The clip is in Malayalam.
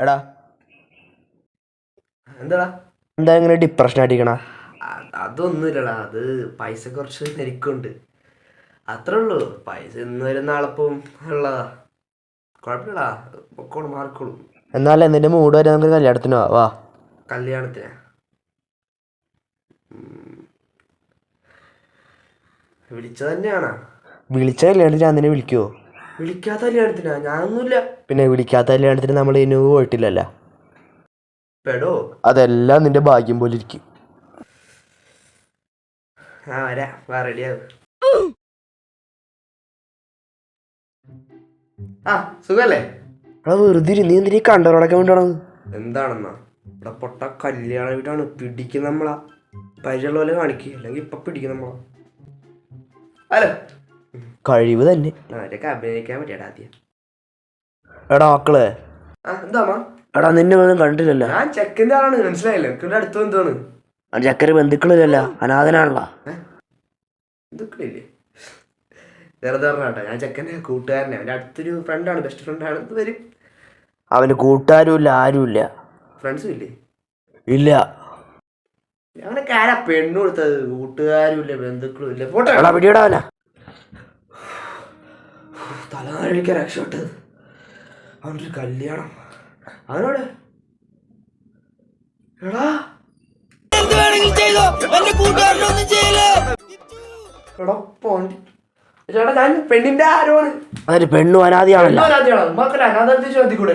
എടാ എന്താടാ എന്താ ഇങ്ങനെ ഡിപ്രഷൻ അടിക്കണ? അതൊന്നുമില്ലടാ, അത് പൈസ കുറച്ച് എനിക്കുണ്ട്, അത്രേ ഉള്ളൂ. പൈസ ഇന്ന് വരും നാളെപ്പം ഉള്ളതാ, കുഴപ്പമില്ലടാ, പൊക്കോളും മാറിക്കോളും. എന്നാലേ നിന്റെ മൂഡ് വരെ നമുക്ക് കല്യാണത്തിനോ വാ. കല്യാണത്തിന് വിളിച്ചത് തന്നെയാണോ? വിളിച്ച കല്യാണത്തിന് ഞാൻ നിന്നെ വിളിക്കുവോ? വിളിക്കാത്ത കല്യാണത്തിനാ? ഞാനൊന്നുമില്ല. പിന്നെ വിളിക്കാത്ത കല്യാണത്തിന് നമ്മൾ ഇനി പോയിട്ടില്ലല്ലോ. പെടോ, അതെല്ലാം നിന്റെ ഭാഗ്യം പോലെ ഇരിക്കും. വാ റെഡിയാവും. സുഖല്ലേ? എടാ വെറുതെ നീ എന്തിനീ കണ്ടോടക്കാൻ വേണ്ടിയാണത്? എന്താണെന്നാ ഇവിടെ പൊട്ട കല്യാണ വീട്ടാണ്, പിടിക്കും നമ്മളാ. പരിചയമുള്ള പോലെ കാണിക്കുക, അല്ലെങ്കിൽ ഇപ്പൊ പിടിക്കും നമ്മളാ. ഹലോ, കഴിവ് തന്നെ. അവരൊക്കെ അഭിനയിക്കാൻ പറ്റിയാടാ ആദ്യം. എടാ മക്കളെ, എന്താ എടാ നിന്നെ ഒന്നും കണ്ടില്ലല്ലോ. ഞാൻ ചെക്കൻ്റെ ആളാണ്, മനസ്സിലായില്ലേ? എനിക്കിവിടെ അടുത്ത് എന്താണ് ചക്കര ബന്ധുക്കളില്ലല്ലോ, അനാഥനാണല്ലോ. ബന്ധുക്കളില്ലേ? വെറുതെ പറഞ്ഞാട്ടോ, ഞാൻ ചെക്കൻ്റെ കൂട്ടുകാരനെ, അവൻ്റെ അടുത്തൊരു ഫ്രണ്ടാണ്, ബെസ്റ്റ് ഫ്രണ്ടാണ്. ഇത് വരും. അവന് കൂട്ടുകാരും ഇല്ല, ആരുമില്ല. ഫ്രണ്ട്സും ഇല്ലേ? ഇല്ല. അവനൊക്കെ ആരാ പെണ്ണു കൊടുത്തത്? കൂട്ടുകാരും ഇല്ല, ബന്ധുക്കളും ഇല്ല. പോട്ടെ, പിടിയിടാവന. തലനാരിക്കാൻ രക്ഷപ്പെട്ടത്. അവനൊരു കല്യാണം, അവനോട് എടാ ചേട്ടാ, ഞാൻ പെണ്ണിന്റെ ആരോണ്? അതൊരു പെണ്ണു അനാഥയാണല്ലോ. മക്കളെ അനാഥ ചോദിക്കൂടെ?